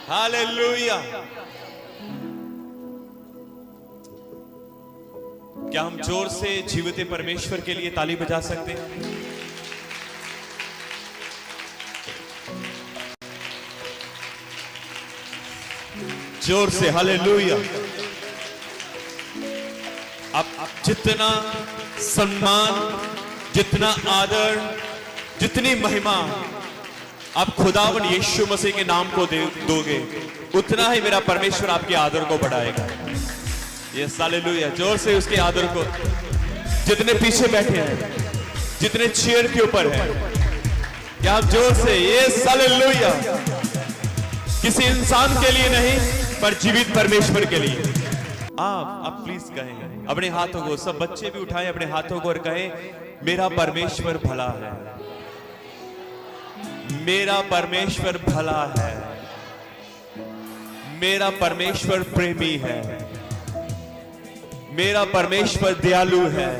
Hallelujah. क्या हम जोर से जीवित परमेश्वर के लिए ताली बजा सकते हैं? जोर से हालेलुया। अब जितना सम्मान, जितना आदर, जितनी महिमा आप खुदावन यीशु मसीह के नाम को दोगे, उतना ही मेरा परमेश्वर आपके आदर को बढ़ाएगा। ये हालेलुया। जोर से उसके आदर को, जितने पीछे बैठे हैं, जितने चेयर के ऊपर हैं, क्या आप जोर से ये हालेलुया। किसी इंसान के लिए नहीं, पर जीवित परमेश्वर के लिए। आप प्लीज कहें अपने हाथों को, सब बच्चे भी उठाएं अपने हाथों को और कहें मेरा परमेश्वर भला है, मेरा परमेश्वर भला है, मेरा परमेश्वर प्रेमी है, मेरा परमेश्वर दयालु है,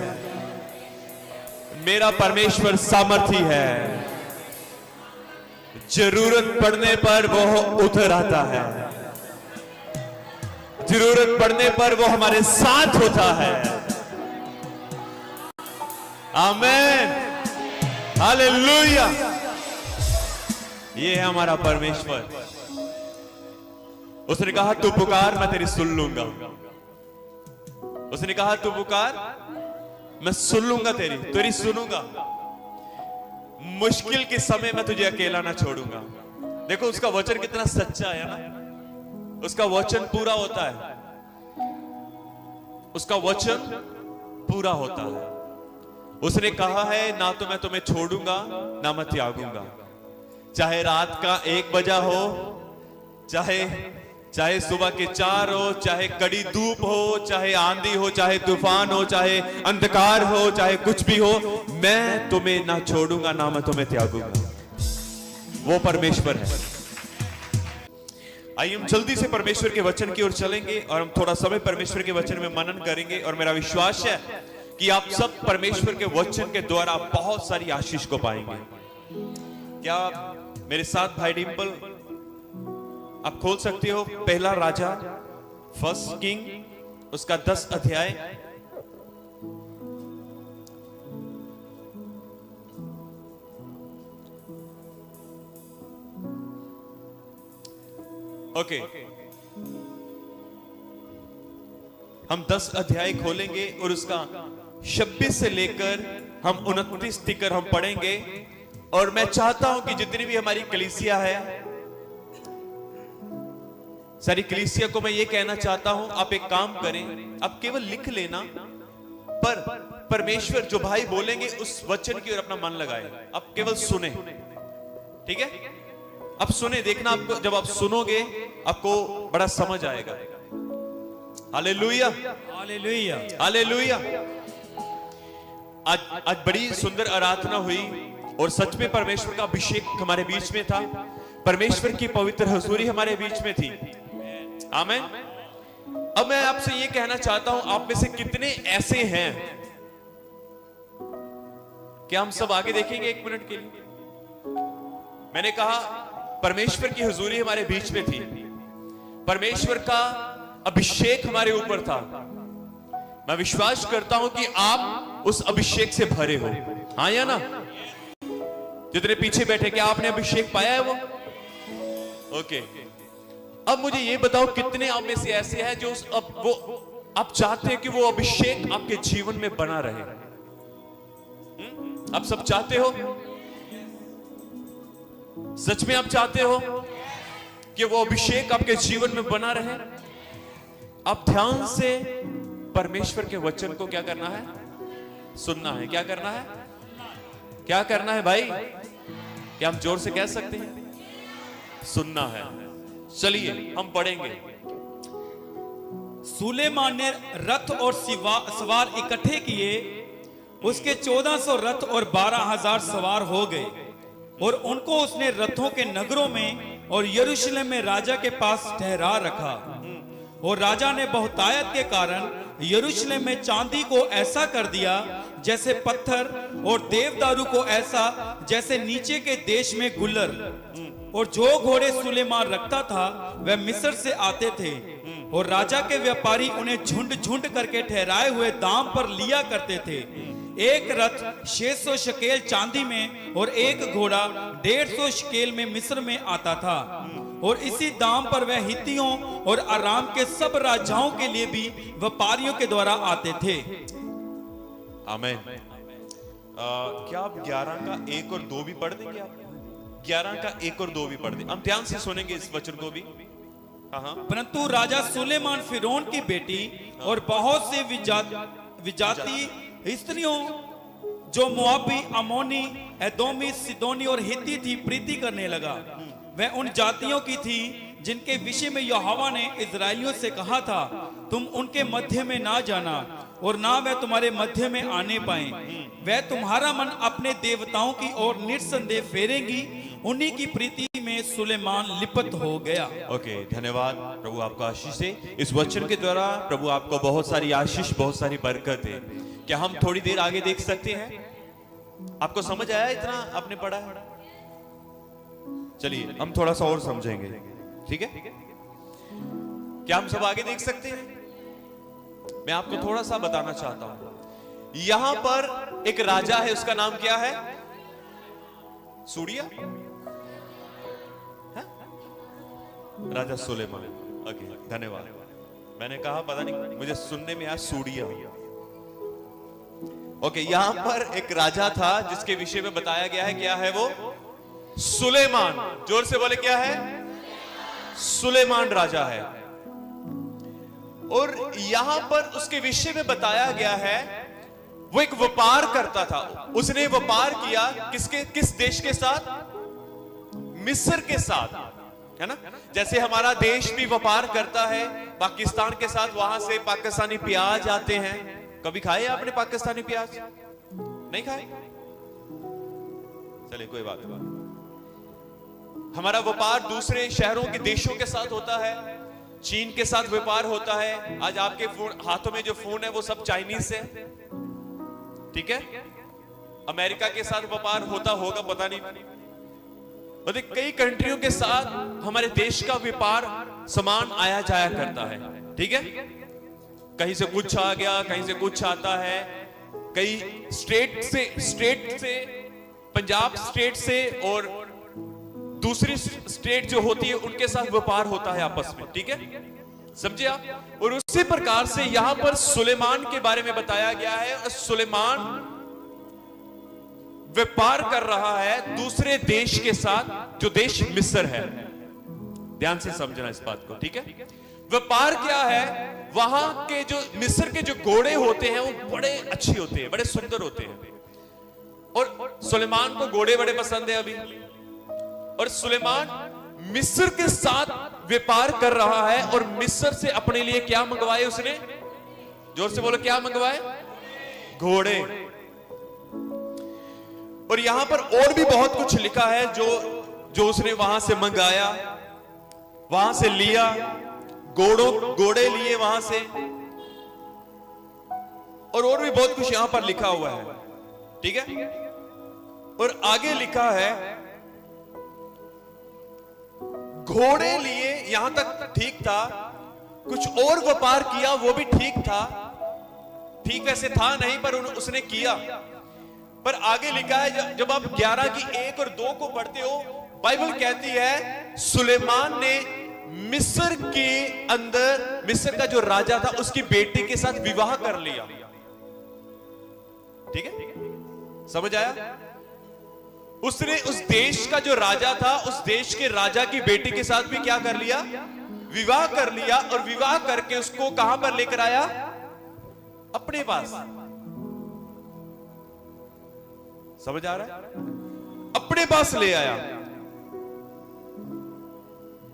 मेरा परमेश्वर सामर्थी है। जरूरत पड़ने पर वो उतर आता है, जरूरत पड़ने पर वो हमारे साथ होता है। आमीन, हालेलुया। ये है हमारा परमेश्वर। उसने कहा तू पुकार, मैं तेरी सुन लूंगा। उसने कहा तू पुकार, मैं सुन लूंगा, तेरी सुनूंगा। मुश्किल के समय में तुझे अकेला ना छोड़ूंगा। देखो उसका वचन कितना सच्चा है ना, उसका वचन पूरा होता है, उसका वचन पूरा होता है। उसने कहा है ना तो मैं तुम्हें छोड़ूंगा ना मैं त्यागूंगा। चाहे रात का 1 बजा हो, चाहे सुबह के 4 हो, चाहे कड़ी धूप हो, चाहे आंधी हो, चाहे तूफान हो, चाहे अंधकार हो, चाहे कुछ भी हो, मैं तुम्हें ना छोड़ूंगा ना मैं तुम्हें त्यागूंगा। वो परमेश्वर है। आइए हम जल्दी से परमेश्वर के वचन की ओर चलेंगे और हम थोड़ा समय परमेश्वर के वचन में मनन करेंगे। और मेरा विश्वास है कि आप सब परमेश्वर के वचन के द्वारा बहुत सारी आशीष को पाएंगे। क्या मेरे साथ भाई डिंपल आप खोल सकते हो पहला राजा, 1 किंग, उसका 10 अध्याय। ओके, हम 10 अध्याय खोलेंगे और उसका 26 से लेकर हम 29 तक हम पढ़ेंगे। और मैं चाहता हूं कि जितनी भी हमारी कलीसिया है, सारी कलीसिया को मैं ये कहना चाहता हूं, आप एक काम करें, आप केवल लिख लेना, पर परमेश्वर जो भाई बोलेंगे उस वचन की ओर अपना मन लगाए। आप केवल सुने, ठीक है? आप सुने, देखना आपको, जब आप सुनोगे आपको बड़ा समझ आएगा। Hallelujah, hallelujah, hallelujah. आज बड़ी सुंदर आराधना हुई और सच में परमेश्वर का अभिषेक हमारे बीच में था, परमेश्वर की पवित्र हुजूरी हमारे बीच में थी। आमीन। अब मैं आपसे ये कहना चाहता हूं, आप में से कितने ऐसे हैं, क्या हम सब आगे देखेंगे 1 मिनट के लिए? मैंने कहा परमेश्वर की हुजूरी हमारे बीच में थी, परमेश्वर का अभिषेक हमारे ऊपर था। मैं विश्वास करता हूं कि आप उस अभिषेक से भरे हो। हाँ या ना? जितने पीछे बैठे, क्या आपने अभिषेक पाया है वो? ओके। अब मुझे ये बताओ कितने आप में से ऐसे हैं जो आप चाहते हैं कि वो अभिषेक आपके जीवन में बना रहे? आप सब चाहते हो? सच में आप चाहते हो कि वो अभिषेक आपके जीवन में बना रहे? आप ध्यान से परमेश्वर के वचन को क्या करना है? सुनना है। क्या करना है? क्या करना है भाई? क्या हम जोर से कह सकते हैं? सुनना है। चलिए हम पढ़ेंगे। सुलेमान ने रथ और सवार इकट्ठे किए, उसके 1400 रथ और 12,000 सवार हो गए, और उनको उसने रथों के नगरों में और यरूशलेम में राजा के पास ठहरा रखा। और राजा ने बहुतायत के कारण यरूशलेम में चांदी को ऐसा कर दिया जैसे पत्थर, और देवदारू को ऐसा जैसे नीचे के देश में गुल्लर। और जो घोड़े सुलेमान रखता था वह मिस्र से आते थे, और राजा के व्यापारी उन्हें झुंड झुंड करके ठहराए हुए दाम पर लिया करते थे। एक रथ 600 शकेल चांदी में और एक घोड़ा 150 शकेल में मिस्र में आता था, और इसी दाम पर वह हित्तियों और आराम के सब राजाओं के लिए भी व्यापारियों के द्वारा आते थे। आमीन। क्या आप 11 का 1 और 2 भी पढ़ देंगे? आप 11 का 1 और 2 भी पढ़ दें। हम ध्यान से सुनेंगे इस वचन को भी। हाँ। परंतु राजा सुलेमान फिरौन की बेटी और बहुत से विजाती स्त्रियों जो मोआबी, अमोनी, एदोमी, सिदोनी और हित्ती थी प्रीति करने लगा। वह उन जातियों की थी जिनके विषय में यहोवा ने इजराइलियों से कहा था, तुम उनके मध्य में ना जाना और ना वह तुम्हारे मध्य में आने पाए। वह तुम्हारा मन अपने देवताओं की ओर निस्संदेह फेरेंगी। उन्हीं की प्रीति में सुलेमान लिप्त हो गया। ओके, धन्यवाद। प्रभु आपको आशीष दे। इस वचन के द्वारा प्रभु आपको बहुत सारी आशीष, बहुत सारी बरकत है। क्या हम थोड़ी देर आगे देख सकते हैं? आपको समझ आया इतना आपने पढ़ा है? चलिए हम थोड़ा सा और समझेंगे, ठीक है? क्या हम सब आगे देख सकते हैं? मैं आपको थोड़ा सा बताना चाहता हूं। यहां पर एक राजा है, उसका नाम क्या है? सूरिया, राजा सुलेमान। ओके, धन्यवाद। मैंने कहा पता नहीं, मुझे सुनने में आया सूरिया। ओके, यहां पर एक राजा था जिसके विषय में बताया गया है। क्या है वो? सुलेमान। जोर से बोले, क्या है? सुलेमान राजा है। और यहां पर उसके विषय में बताया गया है, वो एक व्यापार करता था। उसने व्यापार किया किस देश के साथ? मिस्र के साथ, है ना? जैसे हमारा देश भी व्यापार करता है पाकिस्तान के साथ। वहां से पाकिस्तानी प्याज आते हैं। कभी खाए आपने पाकिस्तानी प्याज? नहीं खाए? चलिए, कोई बात नहीं। हमारा व्यापार दूसरे शहरों के देशों के साथ होता है। चीन के साथ व्यापार होता है। आज आपके हाथों में जो फोन है वो सब चाइनीज है, ठीक है? अमेरिका के साथ व्यापार होता होगा, पता नहीं। मतलब कई कंट्रियों के साथ हमारे देश का व्यापार, सामान आया जाया करता है, ठीक है? कहीं से कुछ आ गया, कहीं से कुछ आता है। कई स्टेट से पंजाब स्टेट से और दूसरी स्टेट जो होती है उनके साथ व्यापार होता है आपस में, ठीक है? समझे आप? और उसी प्रकार से यहां पर सुलेमान के बारे में बताया गया है। और सुलेमान व्यापार कर रहा है दूसरे देश के साथ, जो देश मिस्र है। ध्यान से समझना इस बात को, ठीक है? व्यापार क्या है? वहां के जो मिस्र के जो घोड़े होते हैं वो बड़े अच्छे होते हैं, बड़े सुंदर होते हैं। और सुलेमान को घोड़े बड़े पसंद है अभी। और सुलेमान मिस्र के साथ व्यापार कर रहा है। और मिस्र से अपने लिए क्या मंगवाए उसने? जोर से बोलो, क्या मंगवाए? घोड़े। और यहां पर और भी बहुत कुछ लिखा है जो उसने वहां से मंगाया, वहां से लिया। घोड़े लिए वहां से। और भी बहुत कुछ यहां पर लिखा हुआ है, ठीक है? और आगे लिखा है, घोड़े लिए, यहां तक ठीक था। कुछ और व्यापार किया, वो भी ठीक था। ठीक वैसे था नहीं, पर उसने किया। पर आगे लिखा है, जब आप 11 की 1 और 2 को पढ़ते हो, बाइबल कहती है सुलेमान ने मिस्र के अंदर, मिस्र का जो राजा था उसकी बेटी के साथ विवाह कर लिया, ठीक है? समझ आया? उसने उस देश का जो राजा था, उस देश के राजा की बेटी के साथ भी क्या कर लिया? विवाह कर लिया। और विवाह करके उसको कहां पर लेकर आया? अपने पास। समझ आ रहा है? अपने पास ले आया।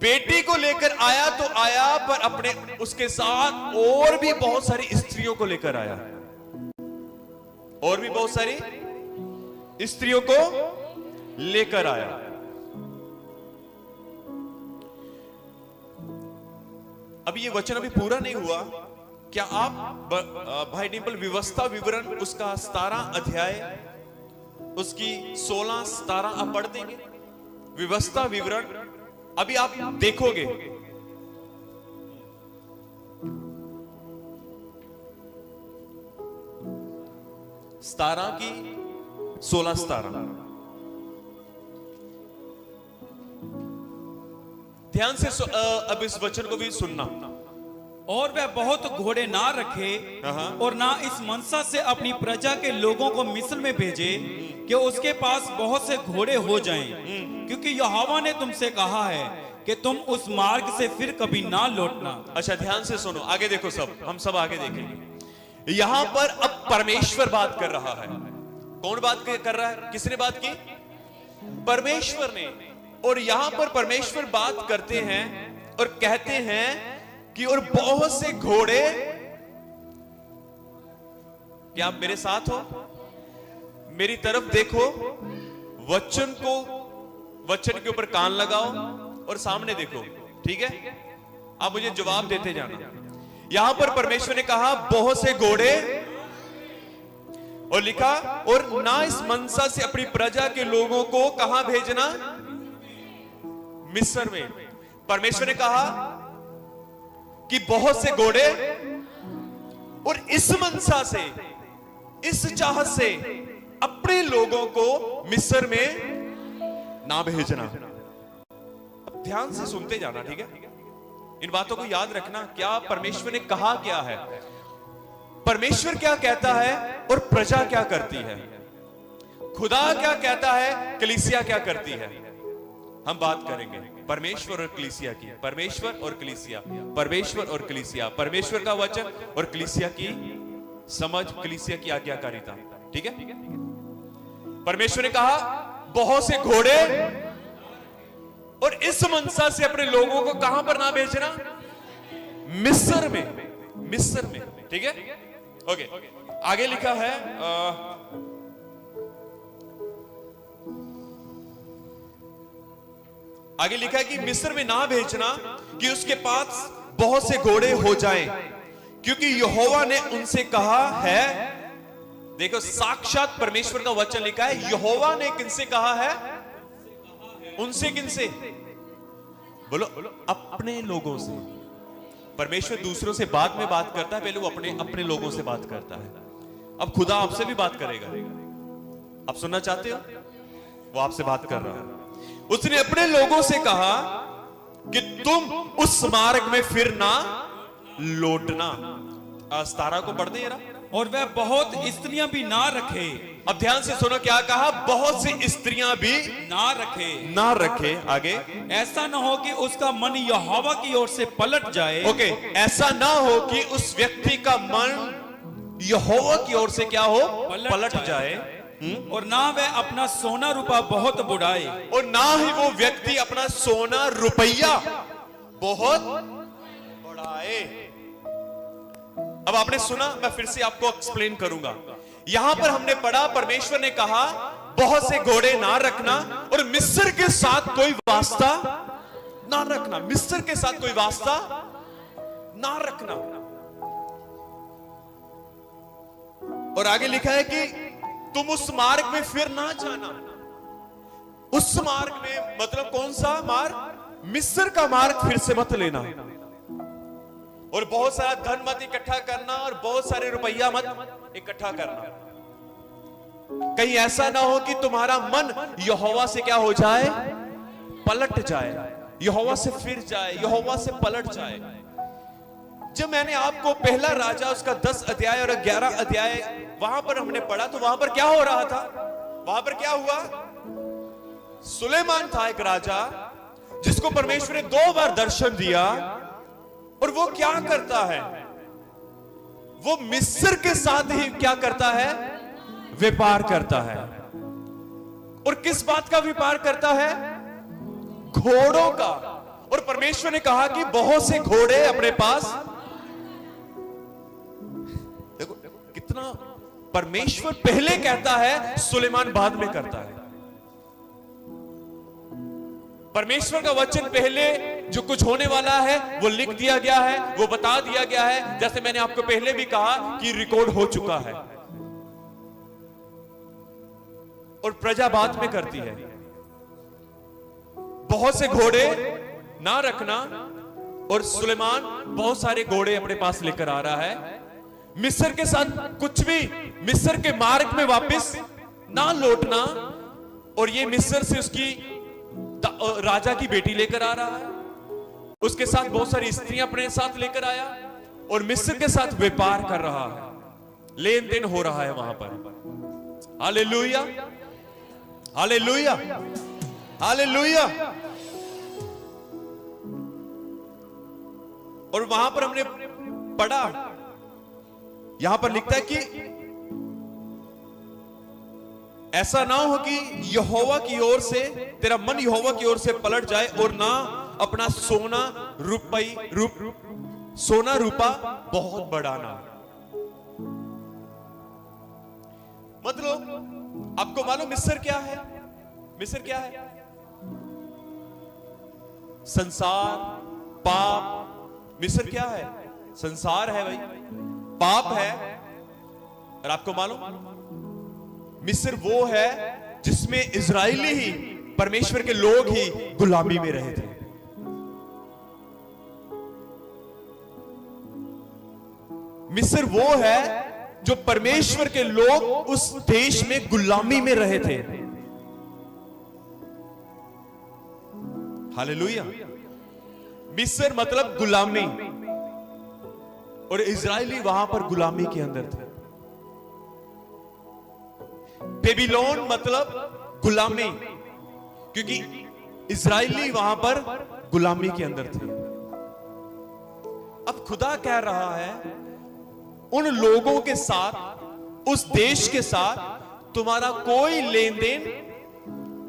बेटी को लेकर आया तो आया, पर अपने उसके साथ और भी बहुत सारी स्त्रियों को लेकर आया। और भी बहुत सारी स्त्रियों को लेकर आया। अभी ये वचन अभी पूरा नहीं हुआ। क्या आप भाई डिंपल व्यवस्था विवरण उसका 17 अध्याय, उसकी 16-17 आप पढ़ देंगे? व्यवस्था विवरण अभी आप देखोगे। सतारा की 16 17 ध्यान से अब इस वचन को भी सुनना। और वह बहुत घोड़े ना रखे और ना इस मनसा से अपनी प्रजा के लोगों को मिस्र में भेजे कि उसके पास बहुत से घोड़े हो जाएं, क्योंकि यहोवा ने तुमसे कहा है कि तुम उस मार्ग से फिर कभी ना लौटना। अच्छा ध्यान से सुनो, आगे देखो, हम सब आगे देखेंगे। यहां पर अब परमेश्वर बात कर रहा है। कौन बात कर रहा है? किसने बात की? परमेश्वर ने। और यहां पर परमेश्वर बात करते हैं और कहते हैं कि और बहुत से घोड़े, क्या आप मेरे साथ हो? मेरी तरफ देखो, वचन के ऊपर कान लगाओ और सामने देखो, ठीक है? आप मुझे जवाब देते जाना। यहां पर परमेश्वर ने कहा बहुत से घोड़े, और लिखा और ना इस मनसा से अपनी प्रजा के लोगों को कहां भेजना? मिस्र में। परमेश्वर ने कहा कि बहुत से घोड़े, और इस मनसा से, इस चाहत से अपने लोगों को मिस्र में ना भेजना। अब ध्यान से सुनते जाना, ठीक है? इन बातों को याद रखना। क्या परमेश्वर ने कहा क्या है, परमेश्वर क्या कहता है और प्रजा क्या करती है, खुदा क्या कहता है, कलीसिया क्या करती है। हम बात करेंगे परमेश्वर और कलीसिया की। परमेश्वर और कलीसिया, परमेश्वर और कलीसिया, परमेश्वर का वचन और कलीसिया की समझ, कलीसिया की आज्ञाकारिता, ठीक है? परमेश्वर ने कहा बहुत से घोड़े, और इस मनसा से अपने लोगों को कहां पर ना भेजना? मिस्र में। मिस्र में, ठीक है? ओके, आगे लिखा है आगे लिखा है कि मिस्र में ना भेजना कि उसके पास बहुत से घोड़े हो जाएं, क्योंकि यहोवा ने उनसे कहा है। देखो, साक्षात परमेश्वर का वचन लिखा है। यहोवा ने किनसे कहा है? उनसे। किनसे? बोलो, अपने लोगों से। परमेश्वर दूसरों से बाद में बात करता है, पहले वो अपने लोगों से बात करता है। अब खुदा आपसे भी बात करेगा। आप सुनना चाहते हो? वो आपसे बात कर रहा है। उसने अपने लोगों से कहा कि तुम उस मार्ग में फिर ना लौटना। 17 को पढ़ दे जरा। और वह बहुत स्त्रियां भी ना रखे। अब ध्यान से सुनो, क्या कहा? बहुत सी स्त्रियां भी ना रखे। आगे, ऐसा ना हो कि उसका मन यहोवा की ओर से पलट जाए। ओके, ऐसा ना हो कि उस व्यक्ति का मन यहोवा की ओर से क्या हो? पलट जाए। और ना वह अपना सोना रुपया बहुत बुढ़ाए, और ना ही वो व्यक्ति अपना सोना रुपया बहुत बढ़ाए। अब आपने सुना, मैं फिर से आपको एक्सप्लेन करूंगा। यहां पर हमने पढ़ा, परमेश्वर ने कहा बहुत से घोड़े ना रखना और मिस्र के साथ कोई वास्ता ना रखना। मिस्र के साथ कोई वास्ता ना रखना। और आगे लिखा है कि तुम उस मार्ग में फिर ना जाना। उस मार्ग में मतलब कौन सा मार्ग? मिस्र का मार्ग फिर से मत लेना, और बहुत सारा धन मत इकट्ठा करना, और बहुत सारे रुपया मत इकट्ठा करना। कहीं ऐसा ना हो कि तुम्हारा मन यहोवा से क्या हो जाए? पलट जाए, यहोवा से फिर जाए, यहोवा से पलट जाए। जब मैंने आपको पहला राजा उसका 10 अध्याय और 11 अध्याय वहां पर हमने पढ़ा, तो वहां पर क्या हो रहा था? वहां पर क्या हुआ? सुलेमान था एक राजा जिसको परमेश्वर ने 2 बार दर्शन दिया, और वो क्या करता है? वो मिस्र के साथ ही क्या करता है? व्यापार करता है। और किस बात का व्यापार करता है? घोड़ों का। और परमेश्वर ने कहा कि बहुत से घोड़े अपने पास। देखो कितना परमेश्वर पहले कहता है, सुलेमान बाद में करता है। परमेश्वर का वचन पहले जो कुछ होने वाला है वो लिख दिया गया है, वो बता दिया गया है। जैसे मैंने आपको पहले भी कहा कि रिकॉर्ड हो चुका है, और प्रजा बाद में करती है। बहुत से घोड़े ना रखना, और सुलेमान बहुत सारे घोड़े अपने पास लेकर आ रहा है। मिस्र के साथ कुछ भी, मिस्र के मार्ग में वापस ना लौटना, और ये मिस्र से उसकी राजा की बेटी लेकर आ रहा है, उसके साथ बहुत सारी स्त्रियां अपने साथ लेकर आया, और मिस्र के साथ व्यापार कर रहा है, लेन देन हो रहा है वहां पर। Hallelujah, hallelujah, hallelujah. और वहां पर हमने पढ़ा, यहां पर लिखता है कि ऐसा ना हो कि यहोवा की ओर से तेरा मन यहोवा की ओर से पलट जाए, और ना अपना सोना रूपा बहुत बढ़ाना। मतलब आपको मालूम मिस्र क्या है? मिस्र क्या है? संसार, पाप। मिस्र क्या है? संसार है भाई, पाप है। और आपको मालूम मिस्र वो है जिसमें इजरायली ही, परमेश्वर के लोग ही गुलामी में रहे थे। मिस्र वो है जो परमेश्वर के लोग उस देश में गुलामी में रहे थे। हालेलुया। मिस्र मतलब गुलामी, और इजरायली वहां पर गुलामी के अंदर थे। बेबीलोन मतलब गुलामी, क्योंकि इजरायली वहां पर गुलामी के अंदर थे। अब खुदा कह रहा है उन लोगों के साथ, उस देश के साथ तुम्हारा कोई लेन देन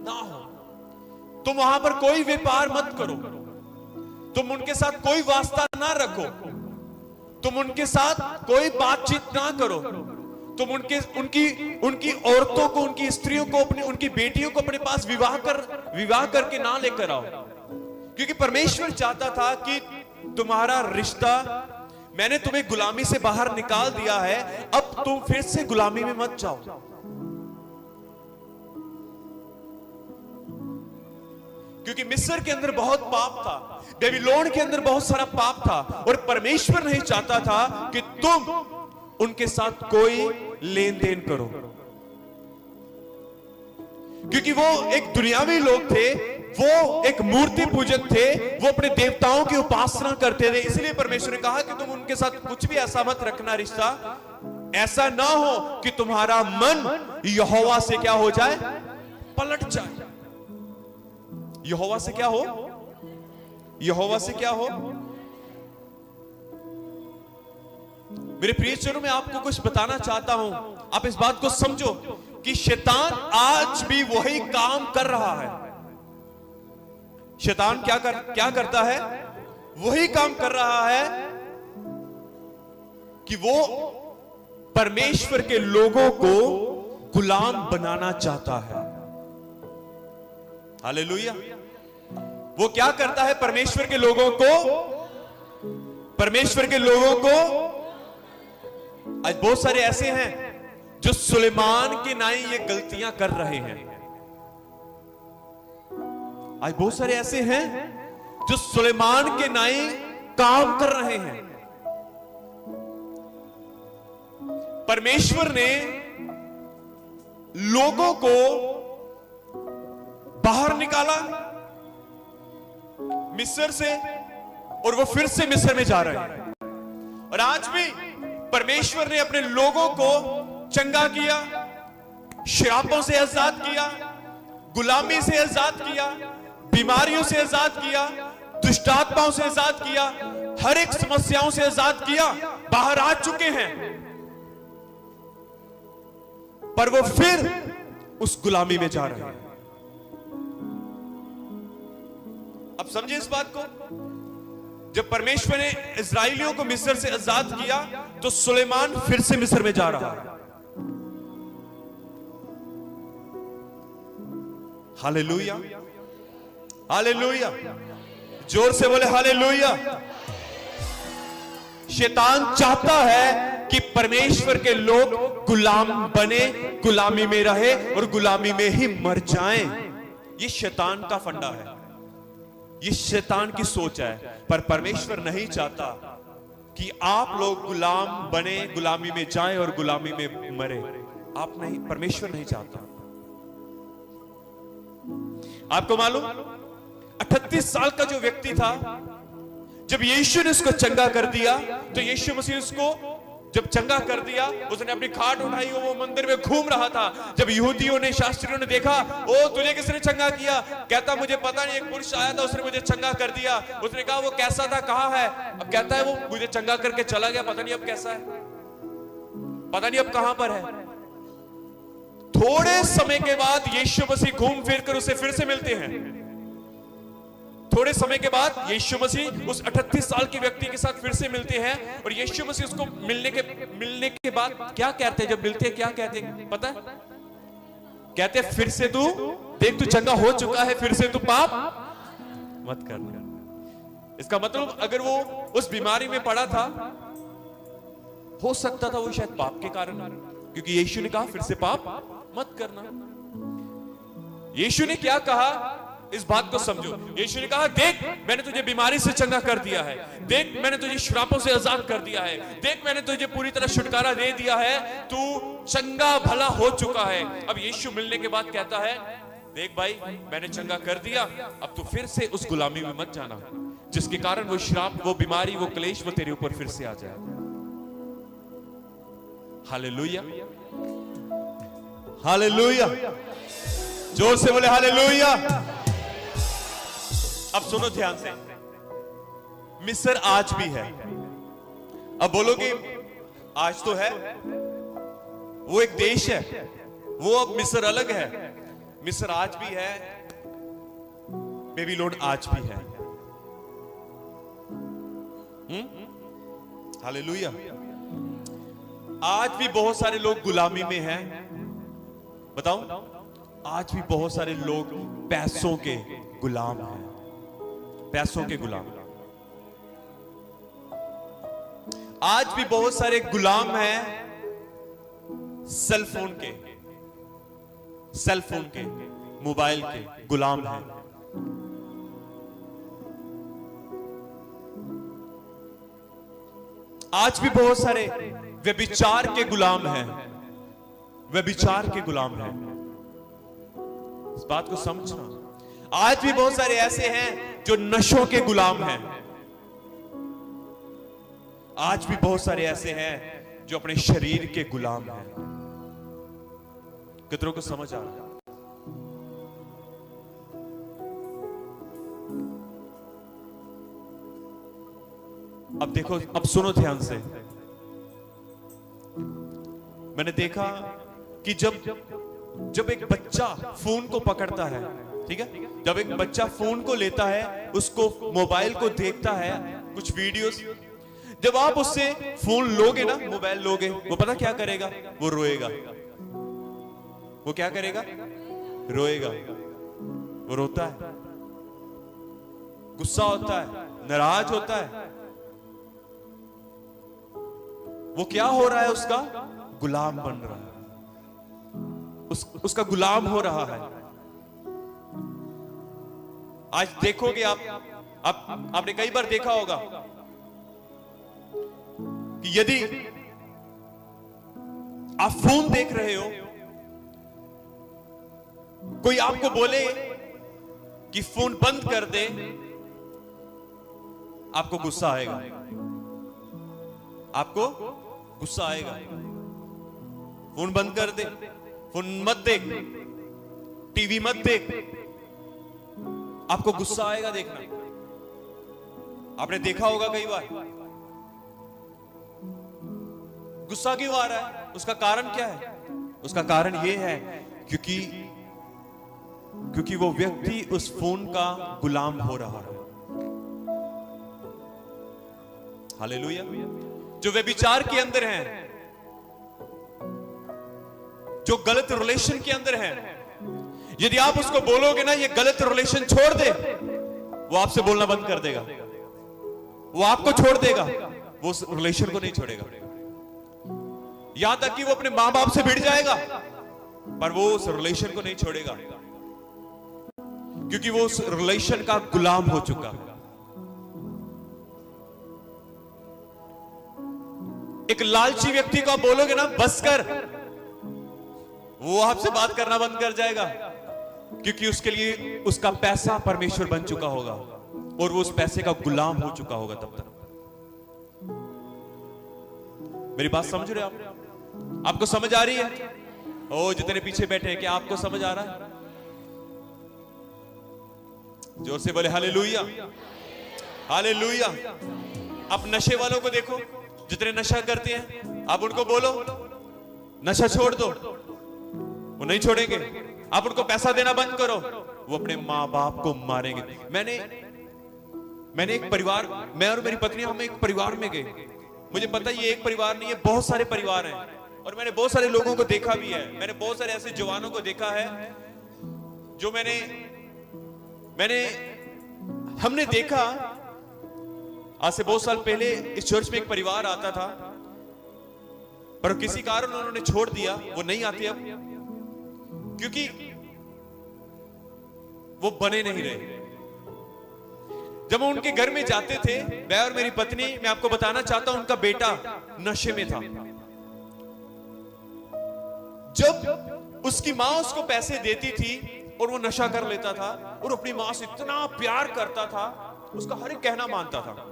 ना हो, तुम वहां पर कोई व्यापार मत करो, तुम उनके साथ कोई वास्ता ना रखो, तुम उनके साथ कोई बातचीत ना करो, तुम उनकी औरतों को, उनकी स्त्रियों को, उनकी बेटियों को अपने पास विवाह करके ना लेकर आओ, क्योंकि परमेश्वर चाहता था कि तुम्हारा रिश्ता, मैंने तुम्हें गुलामी से बाहर निकाल दिया है, अब तुम फिर से गुलामी में मत जाओ। क्योंकि मिस्र के अंदर बहुत पाप था, बेबीलोन के अंदर बहुत सारा पाप था, और परमेश्वर नहीं चाहता था कि तुम उनके साथ कोई लेन देन करो, क्योंकि वो एक दुनियावी लोग थे, वो एक मूर्ति पूजक थे, वो अपने देवताओं की उपासना करते थे। इसलिए परमेश्वर ने कहा कि तुम उनके साथ कुछ भी ऐसा मत रखना रिश्ता, ऐसा ना हो कि तुम्हारा मन यहोवा से क्या हो जाए, पलट जाए। यहोवा से क्या हो? यहोवा से क्या हो? मेरे प्रियजनों, मैं आपको कुछ बताना चाहता हूं, आप इस बात को समझो कि शैतान आज भी वही काम कर रहा है। शैतान क्या करता है? वही काम कर रहा है कि वो परमेश्वर के लोगों को गुलाम बनाना चाहता है। हालेलुया। वो क्या करता है? परमेश्वर के लोगों को आज बहुत सारे ऐसे हैं जो सुलेमान के नाई ये गलतियां कर रहे हैं। आज बहुत सारे ऐसे हैं जो सुलेमान के नाई काम कर रहे हैं। परमेश्वर ने लोगों को बाहर निकाला मिस्र से, और वो फिर से मिस्र में जा रहे हैं। और आज भी परमेश्वर ने अपने लोगों को चंगा किया, श्रापों से आजाद किया, गुलामी से आजाद किया, बीमारियों से आजाद किया, दुष्टात्माओं से आजाद किया, हर एक समस्याओं से आजाद किया, बाहर आ चुके हैं, पर वो फिर उस गुलामी में जा रहे हैं। अब समझे इस बात को? जब परमेश्वर ने इस्राएलियों को मिस्र से आजाद किया, तो सुलेमान फिर से मिस्र में जा रहा है। हालेलुया, हालेलुया, जोर से बोले हालेलुया। शैतान चाहता है कि परमेश्वर के लोग गुलाम बने, गुलामी में रहे और गुलामी में ही मर जाएं। ये शैतान का फंडा है। ये शैतान की सोच है, पर परमेश्वर नहीं चाहता कि आप लोग गुलाम बने, गुलामी में जाएं और गुलामी में मरे। आप नहीं, परमेश्वर नहीं चाहता। आपको मालूम 38 साल का जो व्यक्ति था, जब यीशु ने उसको चंगा कर दिया, तो यीशु मसीह उसको जब चंगा कर दिया, उसने अपनी खाट उठाई, वो मंदिर में घूम रहा था। जब यहूदियों ने, शास्त्रियों ने देखा, ओ तुझे किसने चंगा किया? कहता मुझे पता नहीं, एक पुरुष आया था, उसने मुझे चंगा कर दिया। उसने कहा वो कैसा था, कहाँ है? अब कहता है वो मुझे चंगा करके चला गया, पता नहीं अब कैसा है, पता नहीं अब कहां पर है। थोड़े समय के बाद यीशु मसीह घूम फिर कर उसे फिर से मिलते हैं। थोड़े समय के बाद यीशु मसीह उस 38 साल के व्यक्ति के साथ फिर से मिलते हैं, और यीशु मसीह उसको मिलने के बाद क्या कहते हैं? जब मिलते हैं क्या कहते हैं पता है? कहते हैं फिर से तू देख, तू चंगा हो चुका है, फिर से तू पाप मत कर। इसका मतलब अगर वो उस बीमारी में पड़ा था, हो सकता था वो शायद पाप के कारण, क्योंकि यीशु ने कहा फिर से पाप मत करना। यीशु ने क्या कहा, इस बात को समझो। यीशु ने कहा देख मैंने तुझे बीमारी से चंगा कर दिया है, देख मैंने तुझे श्रापों से आजाद कर दिया है, देख मैंने तुझे पूरी तरह छुटकारा दे दिया है, तू चंगा भला हो चुका है। अब यीशु मिलने के बाद कहता है देख भाई मैंने चंगा कर दिया, अब तू फिर से उस गुलामी में मत जाना, जिसके कारण वो श्राप, वो बीमारी, वो क्लेश, वो तेरे ऊपर फिर से आ जाए। हालेलुया, हालेलुया, जोर से बोले हालेलुया। अब सुनो ध्यान से, मिस्र आज भी है। अब बोलोगे आज तो है, वो एक देश है, वो अब मिस्र अलग है। मिस्र आज भी है, बेबीलोन आज भी है। हालेलुया। आज भी बहुत सारे लोग गुलामी में हैं। बताओ, आज भी बहुत सारे लोग पैसों के गुलाम हैं, पैसों के गुलाम। आज भी बहुत सारे गुलाम हैं सेल फोन के, सेल फोन के, मोबाइल के गुलाम हैं। आज भी बहुत सारे व्यभिचार के गुलाम हैं, व्यभिचार के गुलाम हैं। इस बात को समझना। आज भी बहुत सारे ऐसे हैं जो नशों के गुलाम हैं। आज भी बहुत सारे ऐसे हैं जो अपने शरीर के गुलाम हैं। कितनों को समझ आ रहा है? अब देखो, अब सुनो ध्यान से। मैंने देखा कि जब एक बच्चा फोन को पकड़ता है, ठीक है, जब एक बच्चा फोन को लेता है, उसको मोबाइल को देखता है, कुछ वीडियोस, जब आप उससे फोन लोगे ना, मोबाइल लोगे, वो पता क्या करेगा? वो रोएगा। वो क्या करेगा? रोएगा। वो रोता है, गुस्सा होता है, नाराज होता है। वो क्या हो रहा है? उसका गुलाम बन रहा है, उसका गुलाम हो रहा है। आज देखोगे आपने कई बार देखा होगा कि यदि आप फोन देख रहे हो, कोई आपको बोले कि फोन बंद कर दे, आपको गुस्सा आएगा, आपको गुस्सा आएगा। फोन बंद कर दे, फोन मत देख, टीवी मत देख, आपको गुस्सा आएगा। देखना, आपने देखा होगा कई बार। गुस्सा क्यों आ रहा है? उसका कारण क्या है? उसका कारण यह है क्योंकि वो व्यक्ति उस फोन का गुलाम हो रहा है। हालेलुया। जो व्यभिचार के अंदर हैं, जो गलत रिलेशन के अंदर हैं, यदि आप उसको बोलोगे ना ये गलत रिलेशन छोड़ दे, वो आपसे बोलना बंद कर देगा, वो आपको छोड़ देगा, वो उस रिलेशन को नहीं छोड़ेगा। यहां तक कि वो अपने मां बाप से भिड़ जाएगा, पर वो उस रिलेशन को नहीं छोड़ेगा। क्योंकि वो उस रिलेशन का गुलाम हो चुका है। एक लालची व्यक्ति को आप बोलोगे ना बस कर, वो आपसे बात करना बंद कर जाएगा, क्योंकि उसके लिए उसका पैसा परमेश्वर बन चुका होगा और वो उस पैसे का गुलाम हो चुका होगा तब तक। मेरी बात समझ रहे हो आप? आपको समझ आ रही है? ओ जितने पीछे बैठे हैं, क्या आपको समझ आ रहा है? जोर से बोले हालेलुया, हालेलुया। आप नशे वालों को देखो, जितने नशा करते हैं, आप उनको बोलो नशा छोड़ दो, वो नहीं छोड़ेंगे। आप उनको पैसा देना बंद करो, वो अपने मां बाप को मारेंगे। मैंने एक परिवार, मैं और मेरी पत्नी, हम एक परिवार में गए। मुझे पता ये एक परिवार नहीं है, बहुत सारे परिवार हैं, और मैंने बहुत सारे लोगों को देखा भी है। मैंने बहुत सारे ऐसे जवानों को देखा है जो हमने देखा। आज से बहुत साल पहले इस चर्च में एक परिवार आता था, पर किसी कारण उन्होंने छोड़ दिया, वो नहीं आते अब, क्योंकि वो बने नहीं रहे। जब हम उनके घर में जाते थे, मैं और मेरी पत्नी, मैं आपको बताना चाहता हूं, उनका बेटा नशे में था। जब उसकी मां उसको पैसे देती थी और वो नशा कर लेता था, और अपनी मां से इतना प्यार करता था, उसका हर एक कहना मानता था।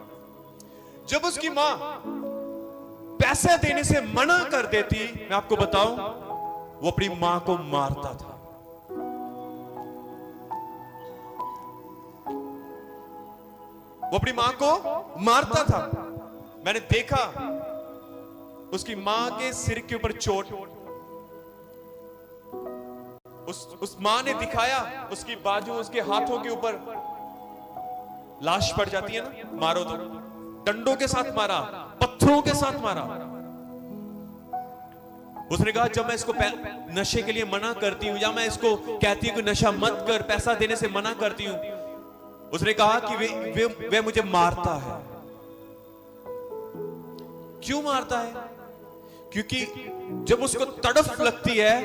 जब उसकी मां पैसे देने से मना कर देती, मैं आपको बताऊं, वो अपनी मां को मारता था। वो अपनी मां को मारता था। मैंने देखा उसकी मां के सिर के ऊपर चोट, उस मां ने दिखाया, उसकी बाजू, उसके हाथों के ऊपर लाश पड़ जाती है ना, मारो तो। डंडों के साथ मारा, पत्थरों के साथ मारा। उसने कहा जब मैं इसको नशे के लिए मना करती हूं, या मैं इसको कहती हूं कि नशा मत कर, पैसा देने से मना करती हूं, उसने कहा कि वे मुझे मारता है। क्यों मारता है? क्योंकि जब उसको तड़फ लगती है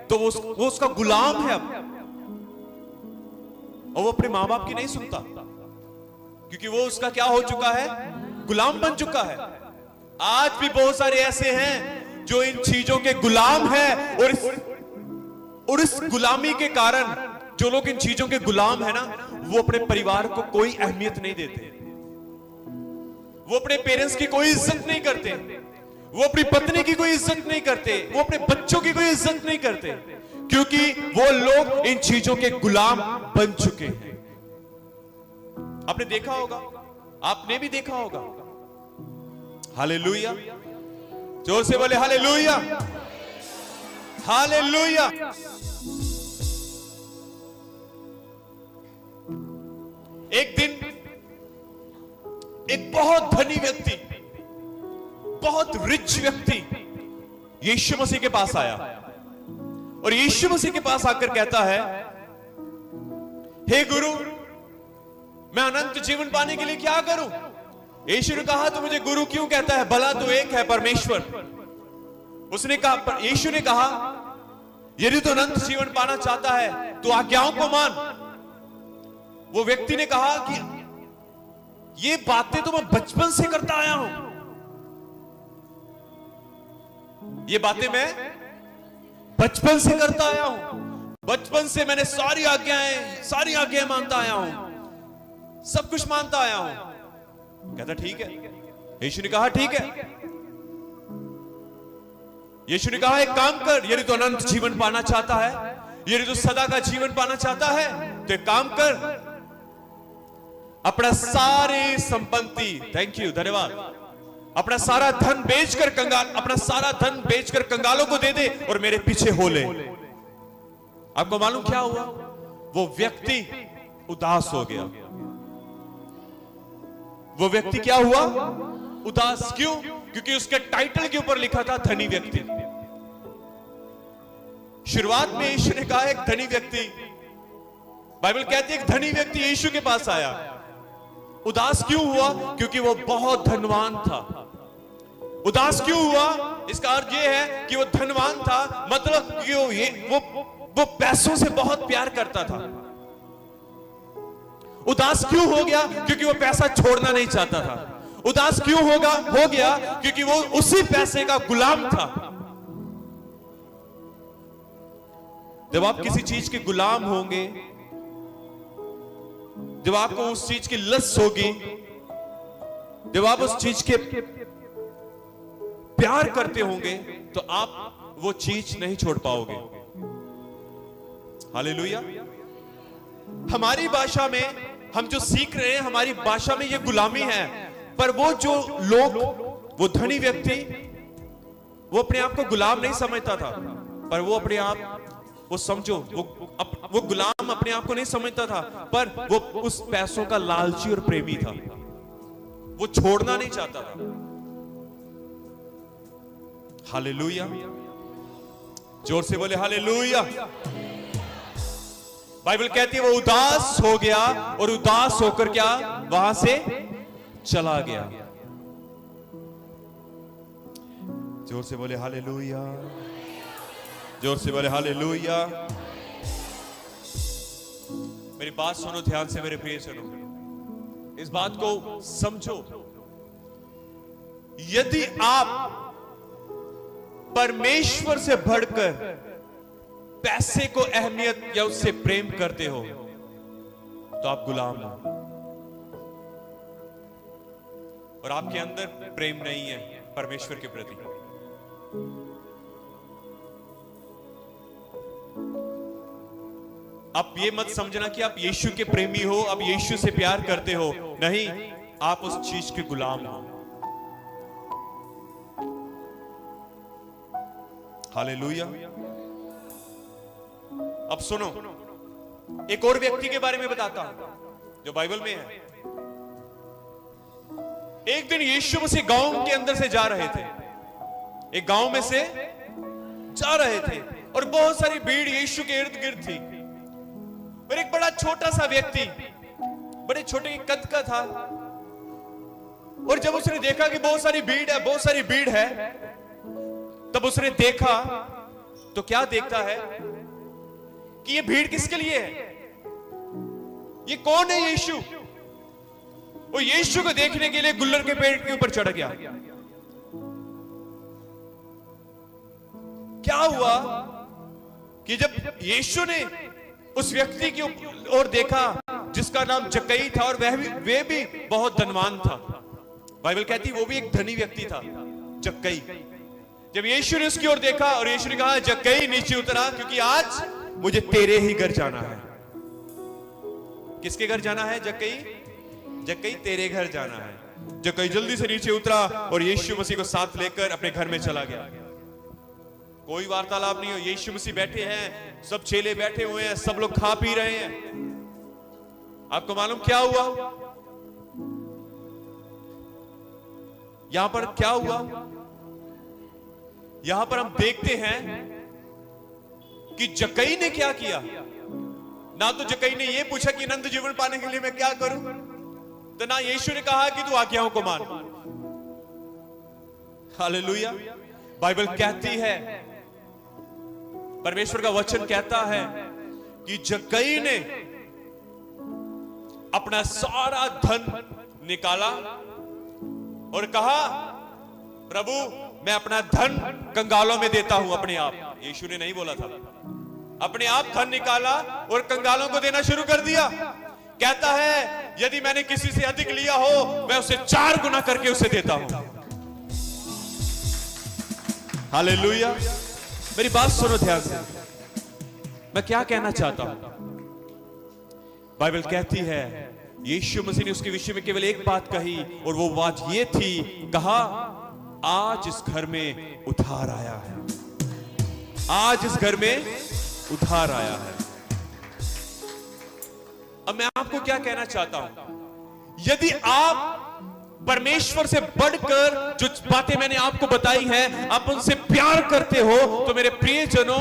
तो वो उसका गुलाम है अब, और वो अपने मां बाप की नहीं सुनता, क्योंकि वो उसका क्या हो चुका है? गुलाम बन चुका है। आज भी बहुत सारे ऐसे हैं जो इन चीजों के गुलाम हैं, और इस गुलामी के कारण जो लोग इन चीजों के गुलाम है ना, वो अपने परिवार को कोई अहमियत नहीं देते, वो अपने पेरेंट्स की कोई इज्जत नहीं करते, वो अपनी पत्नी की कोई इज्जत नहीं करते, वो अपने बच्चों की कोई इज्जत नहीं करते, क्योंकि वो लोग इन चीजों के गुलाम बन चुके हैं। आपने देखा होगा, आपने भी देखा होगा। हालेलुया, जोर से बोले हालेलुया, हालेलुया। एक दिन एक बहुत धनी व्यक्ति, बहुत रिच व्यक्ति यीशु मसीह के पास आया, और यीशु मसीह के पास आकर कहता है, हे गुरु, मैं अनंत जीवन पाने के लिए क्या करूं? यीशु ने कहा, तू मुझे गुरु क्यों कहता है? भला तो एक है, परमेश्वर। उसने कहा, यीशु ने कहा, यदि तू अनंत जीवन पाना चाहता है तो आज्ञाओं को मान। वो व्यक्ति ने कहा कि ये बातें तो मैं बचपन से करता आया हूं, ये बातें मैं बचपन से करता आया हूं, बचपन से मैंने सारी आज्ञाएं मानता आया हूं, सब कुछ मानता आया हूं। कहता ठीक है। यीशु ने कहा ठीक है। यीशु ने कहा एक काम कर, यदि तू अनंत जीवन पाना चाहता है, यदि तू सदा का जीवन पाना चाहता है, तो एक काम कर, अपना सारी संपत्ति, थैंक यू, धन्यवाद, अपना सारा धन बेचकर कंगालों को दे दे और मेरे पीछे हो ले। आपको मालूम क्या हुआ? वो व्यक्ति उदास हो गया। वो व्यक्ति क्या हुआ? उदास। क्यों? क्योंकि उसके टाइटल के ऊपर लिखा था धनी व्यक्ति। शुरुआत में यीशु ने कहा एक धनी व्यक्ति, बाइबल कहती है एक धनी व्यक्ति यीशु के पास आया। उदास क्यों हुआ? क्योंकि वो बहुत धनवान था। उदास क्यों हुआ? इसका अर्थ यह है कि वो धनवान था, मतलब कि वो पैसों से बहुत प्यार करता था। उदास क्यों हो गया? क्योंकि वो पैसा छोड़ना नहीं चाहता था। उदास क्यों हो गया? क्योंकि वो उसी पैसे का गुलाम था। जब आप किसी चीज के गुलाम होंगे, जब आपको उस चीज की लत होगी, जब आप उस चीज के प्यार करते होंगे, तो आप वो चीज नहीं छोड़ पाओगे। हालेलुया। हमारी भाषा में हम जो सीख रहे हैं, हमारी भाषा में ये गुलामी है, पर वो जो लोग, वो धनी व्यक्ति, वो अपने आप को गुलाम नहीं समझता था, पर वो अपने आप, वो समझो, वो गुलाम अपने आप को नहीं समझता था, पर वो उस पैसों का लालची और प्रेमी था। वो छोड़ना नहीं चाहता था। हालेलुया। जोर से बोले हालेलुया। बाइबल कहती है वो उदास हो गया और उदास होकर क्या वहां से चला गया। जोर से बोले हालेलुया। जोर से बोले हालेलुया। मेरी बात सुनो ध्यान से मेरे प्रिय सुनो, इस बात को समझो। यदि आप परमेश्वर से बढ़कर पैसे को अहमियत या उससे प्रेम करते हो, तो आप गुलाम हो और आपके अंदर प्रेम नहीं है परमेश्वर के प्रति। आप ये मत समझना कि आप यीशु के प्रेमी हो, आप यीशु से प्यार करते हो। नहीं, आप उस चीज के गुलाम हो। हालेलुया। अब सुनो, एक और व्यक्ति के बारे में बताता हूं जो बाइबल में है। एक दिन यीशु मसीह गांव के अंदर से जा रहे थे, एक गांव में से जा रहे थे और बहुत सारी भीड़ यीशु के इर्द गिर्द थी। और एक बड़ा छोटा सा व्यक्ति, बड़े छोटे कद का था, और जब उसने देखा कि बहुत सारी भीड़ है, तब उसने देखा तो क्या देखता है कि ये भीड़ किसके लिए है? ये कौन है? यीशु। वो यीशु को देखने के लिए गुल्लर के पेड़ के ऊपर चढ़ गया। क्या हुआ कि जब यीशु ने उस व्यक्ति की ओर देखा जिसका नाम जक्कई था, और वे भी बहुत धनवान था। बाइबल कहती वो भी एक धनी व्यक्ति था, जक्कई। जब यीशु ने उसकी ओर देखा और यीशु ने कहा, जक्कई नीचे उतरा, क्योंकि आज मुझे तेरे ही घर जाना है। किसके घर जाना है? जक्कई। जक्कई तेरे घर जाना है। जक्कई जल्दी से नीचे उतरा और यीशु मसीह को साथ लेकर अपने घर में चला गया। कोई वार्तालाप नहीं हो, यीशु मसीह बैठे हैं, सब चेले बैठे हुए हैं, सब लोग खा पी रहे हैं। आपको मालूम क्या हुआ यहां पर? क्या हुआ यहां पर? हम देखते हैं कि जक्कई ने क्या किया। ना तो जक्कई ने यह पूछा कि अनंत जीवन पाने के लिए मैं क्या करूं, तो ना यीशु ने कहा कि तू आज्ञाओं को मान। हालेलुया। बाइबल कहती है, परमेश्वर का वचन कहता है कि जक्कई ने अपना सारा धन निकाला और कहा, प्रभु मैं अपना धन कंगालों में देता हूं। अपने आप, यीशु ने नहीं बोला था, अपने आप धन निकाला और कंगालों को देना शुरू कर दिया। कहता है यदि मैंने किसी से अधिक लिया हो, मैं उसे 4 गुना करके उसे देता हूं। हालेलुया। मेरी बात सुनो ध्यान से, मैं क्या कहना चाहता हूं। बाइबल कहती है यीशु मसीह ने उसके विषय में केवल एक बात कही, और वो बात ये थी, कहा आज इस घर में उद्धार आया है। आज इस घर में उद्धार आया है। अब मैं आपको क्या कहना चाहता हूं, यदि आप परमेश्वर से बढ़कर जो बातें मैंने आपको बताई हैं, आप उनसे प्यार करते हो, तो मेरे प्रियजनों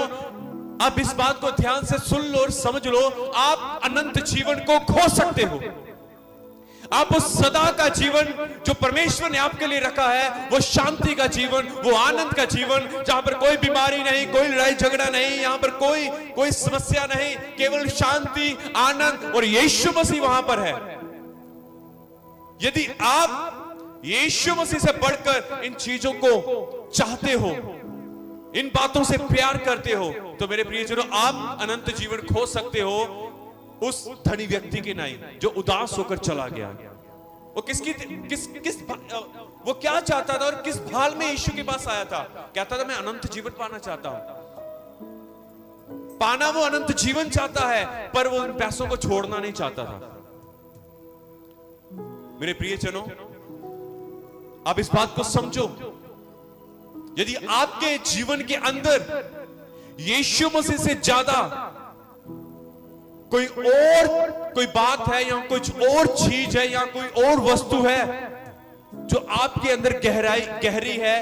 आप इस बात को ध्यान से सुन लो और समझ लो, आप अनंत जीवन को खो सकते हो। आप उस सदा का जीवन जो परमेश्वर ने आपके लिए रखा है, वो शांति का जीवन, वो आनंद का जीवन, जहां पर कोई बीमारी नहीं, कोई लड़ाई झगड़ा नहीं, यहां पर कोई समस्या नहीं, केवल शांति, आनंद और यीशु मसीह वहां पर है। यदि आप यीशु मसीह से बढ़कर इन चीजों को चाहते हो, इन बातों से प्यार करते हो, तो मेरे प्रियजनों, आप अनंत जीवन खो सकते हो उस धनी व्यक्ति के नहीं जो उदास होकर चला गया। वो वो क्या चाहता था और किस भाल में यीशु के पास आया था? कहता था मैं अनंत जीवन पाना चाहता हूं। पाना वो अनंत जीवन चाहता है, पर वो उन पैसों को छोड़ना नहीं चाहता था। मेरे प्रियजनों, आप इस बात को समझो, यदि आपके जीवन के अंदर यीशु मसीह से ज्यादा कोई बात है या कुछ और चीज है या कोई और वस्तु है जो आपके अंदर गहरी है,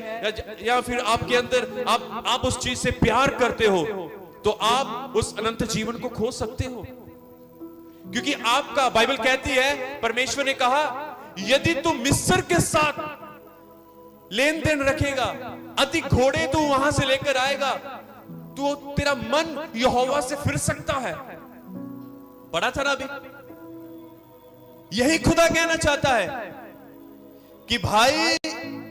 या फिर आपके अंदर आप उस चीज से प्यार करते हो, तो आप उस अनंत जीवन को खो सकते हो। क्योंकि आपका, बाइबल कहती है, परमेश्वर ने कहा, यदि तू मिस्र के साथ लेन देन रखेगा, अधिक घोड़े तू वहां से लेकर आएगा, तो तेरा मन यहोवा से फिर सकता है। पढ़ा था ना अभी? यही खुदा कहना चाहता है कि भाई,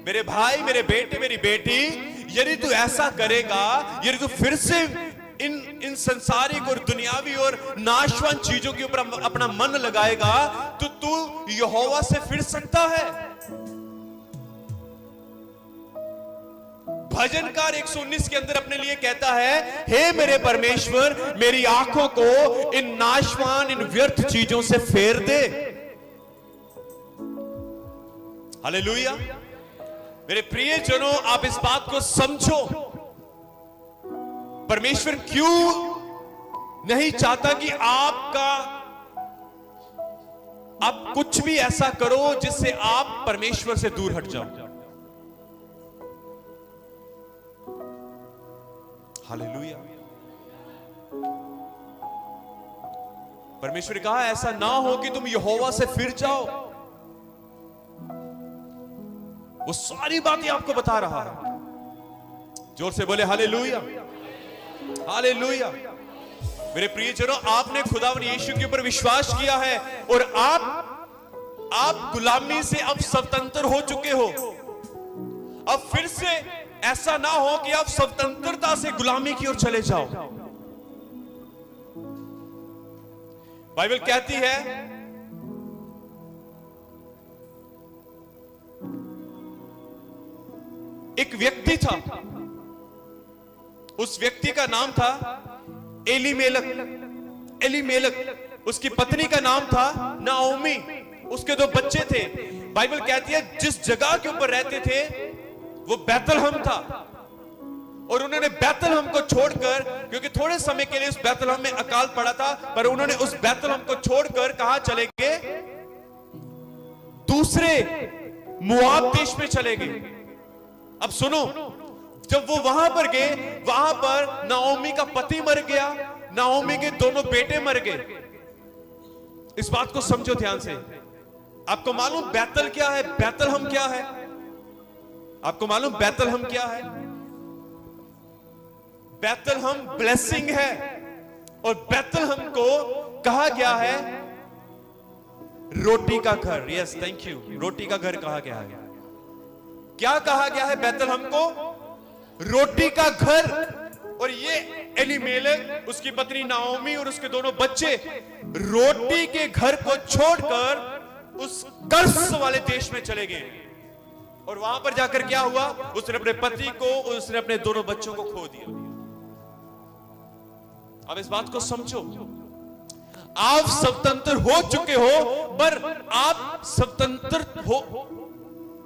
मेरे बेटे, मेरी बेटी, यदि तू ऐसा करेगा, यदि तू फिर से इन संसारिक और दुनियावी और नाशवान चीजों के ऊपर अपना मन लगाएगा, तो तू यहोवा से फिर सकता है। भजनकार 119 के अंदर अपने लिए कहता है, हे मेरे परमेश्वर, मेरी आंखों को इन नाशवान, इन व्यर्थ चीजों से फेर दे। हालेलुया। मेरे प्रियजनों, आप इस बात को समझो, परमेश्वर क्यों नहीं चाहता कि आप कुछ भी ऐसा करो जिससे आप परमेश्वर से दूर हट जाओ। हालेलुया। परमेश्वर ने कहा, ऐसा ना हो कि तुम यहोवा से फिर जाओ। वो सारी बातें आपको बता रहा है। जोर से बोले हालेलुया, हालेलुया। मेरे प्रियजनों, आपने खुदावन यीशु के ऊपर विश्वास किया है और आप गुलामी से अब स्वतंत्र हो चुके हो। अब फिर से ऐसा ना हो कि आप स्वतंत्रता से गुलामी की ओर चले जाओ। बाइबल कहती है, एक व्यक्ति था, उस व्यक्ति का नाम था एलीमेलक। उसकी पत्नी का नाम था नाओमी। उसके 2 बच्चे थे। बाइबल कहती है, जिस जगह के ऊपर रहते थे वो बैतलहम था, और उन्होंने बैतलहम को छोड़कर, क्योंकि थोड़े समय के लिए उस बैतलहम में अकाल पड़ा था, पर उन्होंने उस बैतलहम को छोड़कर कहां चले गए? दूसरे मुआब देश में चले गए। अब सुनो, जब वो वहां पर गए, वहां पर नाओमी का पति मर गया, नाओमी के दोनों बेटे मर गए। इस बात को समझो ध्यान से। आपको मालूम बैतल क्या है? बैतलहम क्या है? आपको मालूम बैतलहम क्या है? बैतलहम ब्लेसिंग है, और बैतलहम को कहा गया है रोटी का घर। Yes, thank you. रोटी का घर कहा गया है। क्या कहा गया है बैतलहम को? रोटी का घर। और ये एलीमेलेक, उसकी पत्नी नाओमी और उसके दोनों बच्चे रोटी के घर को छोड़कर उस कर्स वाले देश में चले गए। और वहां पर जाकर क्या हुआ? उसने अपने पति को, उसने अपने दोनों बच्चों को खो दिया। अब इस बात को समझो, आप स्वतंत्र हो चुके हो, पर आप स्वतंत्र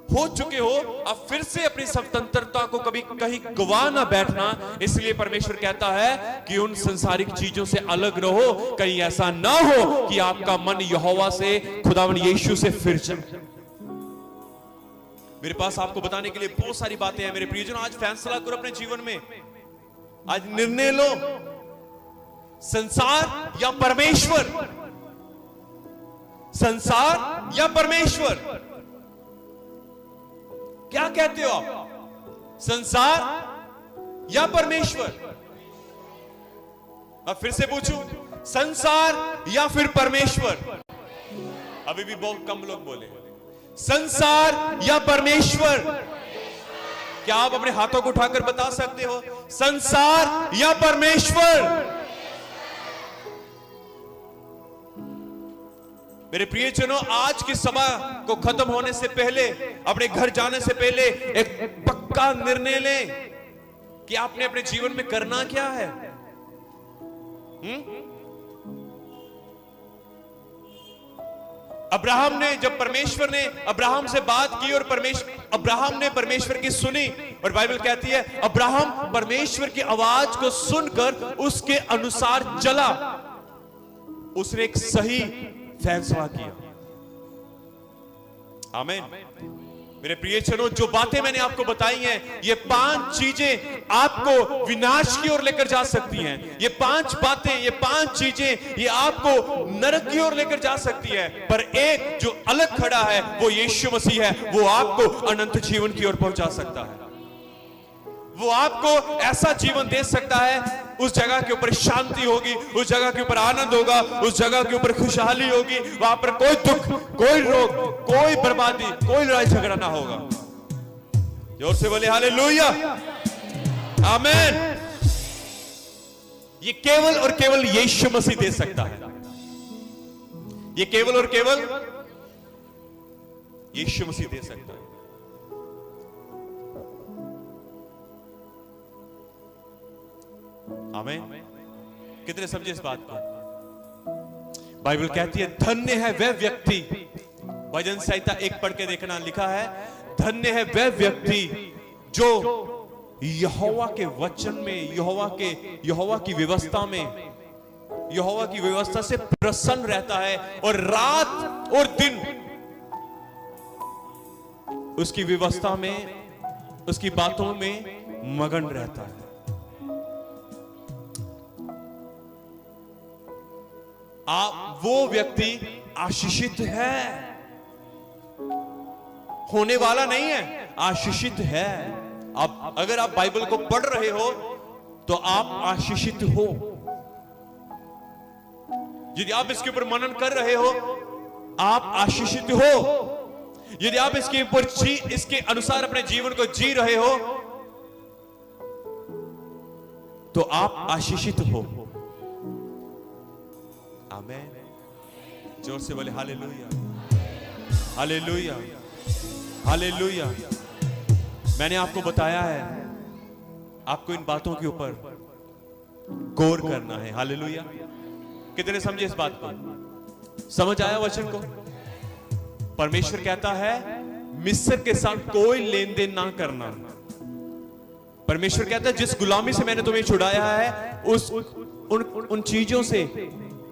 हो चुके हो, अब फिर से अपनी स्वतंत्रता को कभी कहीं गवा ना बैठना। इसलिए परमेश्वर कहता है कि उन संसारिक चीजों से अलग रहो, कहीं ऐसा ना हो कि आपका मन यहोवा से, खुदावन यीशु से फिर जाए। मेरे पास आपको बताने के लिए बहुत सारी बातें हैं। मेरे प्रियजनों, आज फैसला करो अपने जीवन में, आज निर्णय लो, संसार या परमेश्वर। संसार या परमेश्वर? क्या कहते हो आप? संसार या परमेश्वर? अब फिर से पूछूं, संसार या फिर परमेश्वर? अभी भी बहुत कम लोग बोले। संसार या परमेश्वर? क्या आप अपने हाथों को उठाकर बता सकते हो, संसार या परमेश्वर? मेरे प्रियजनों, आज की सभा को खत्म होने से पहले, अपने घर जाने से पहले एक पक्का निर्णय लें कि आपने अपने जीवन में करना क्या है। अब्राहम ने, जब परमेश्वर ने अब्राहम से बात की और अब्राहम ने परमेश्वर की सुनी, और बाइबल कहती है अब्राहम परमेश्वर की आवाज को सुनकर उसके अनुसार चला। उसने एक सही फैसला किया। आमीन। मेरे प्रियजनों, जो बातें मैंने आपको बताई हैं, ये 5 चीजें आपको विनाश की ओर लेकर जा सकती हैं। ये 5 बातें, ये 5 चीजें, ये आपको नरक की ओर लेकर जा सकती है। पर एक जो अलग खड़ा है वो यीशु मसीह है। वो आपको अनंत जीवन की ओर पहुंचा सकता है। वो आपको ऐसा जीवन दे सकता है, उस जगह के ऊपर शांति होगी, उस जगह के ऊपर आनंद होगा, उस जगह के ऊपर खुशहाली होगी। वहां पर कोई दुख, कोई रोग, कोई बर्बादी, कोई लड़ाई झगड़ा ना होगा। जोर से बोले हालेलुया, आमीन। ये केवल और केवल यीशु मसीह दे सकता है। ये केवल और केवल यीशु मसीह दे सकता है। आमीन। कितने समझे इस बात को? बाइबल कहती है धन्य है वह व्यक्ति, भजन संहिता 1 पढ़ के देखना, लिखा है धन्य है वह व्यक्ति जो यहोवा के वचन में, यहोवा की व्यवस्था में, यहोवा की व्यवस्था से प्रसन्न रहता है और रात और दिन उसकी व्यवस्था में, उसकी बातों में मगन रहता है। वो व्यक्ति आशीषित है, होने वाला नहीं है, आशीषित है। अब अगर आप बाइबल को पढ़ रहे हो तो आप आशीषित हो। यदि आप इसके ऊपर मनन कर रहे हो, आप आशीषित हो। यदि आप इसके ऊपर इसके अनुसार अपने जीवन को जी रहे हो तो आप आशीषित हो। आमीन। जोर से बोले हालेलुया, हालेलुया, हालेलुया। मैंने आपको बताया है, आपको इन बातों के ऊपर गौर करना है। हालेलुया। कितने समझे इस बात को? समझ आया वचन को? परमेश्वर कहता है मिस्र के साथ कोई लेन देन ना करना। परमेश्वर कहता है जिस गुलामी से मैंने तुम्हें छुड़ाया है, उन चीजों से,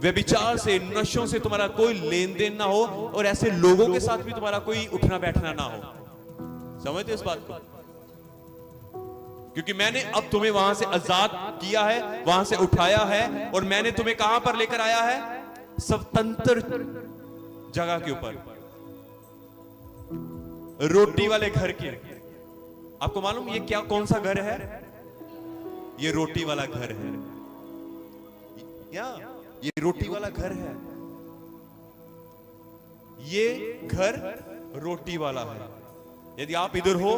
व्यभिचार से, नशों से तुम्हारा कोई लेन देन ना हो, और ऐसे लोगों के साथ भी तुम्हारा कोई उठना बैठना ना हो। समझते इस बात को? क्योंकि मैंने अब तुम्हें वहां से आजाद किया है, वहां से उठाया है, और मैंने तुम्हें कहां पर लेकर आया है? स्वतंत्र जगह के ऊपर, रोटी वाले घर की। आपको मालूम ये क्या, कौन सा घर है? ये रोटी वाला घर है। ये रोटी वाला घर है। ये घर रोटी वाला है। यदि आप इधर हो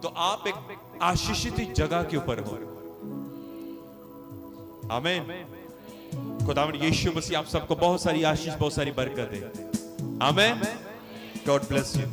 तो आप एक आशीषित जगह के ऊपर हो। आमीन। खुदावंद यीशु मसीह आप सबको बहुत सारी आशीष, बहुत सारी बरकत दे। आमीन। God bless you.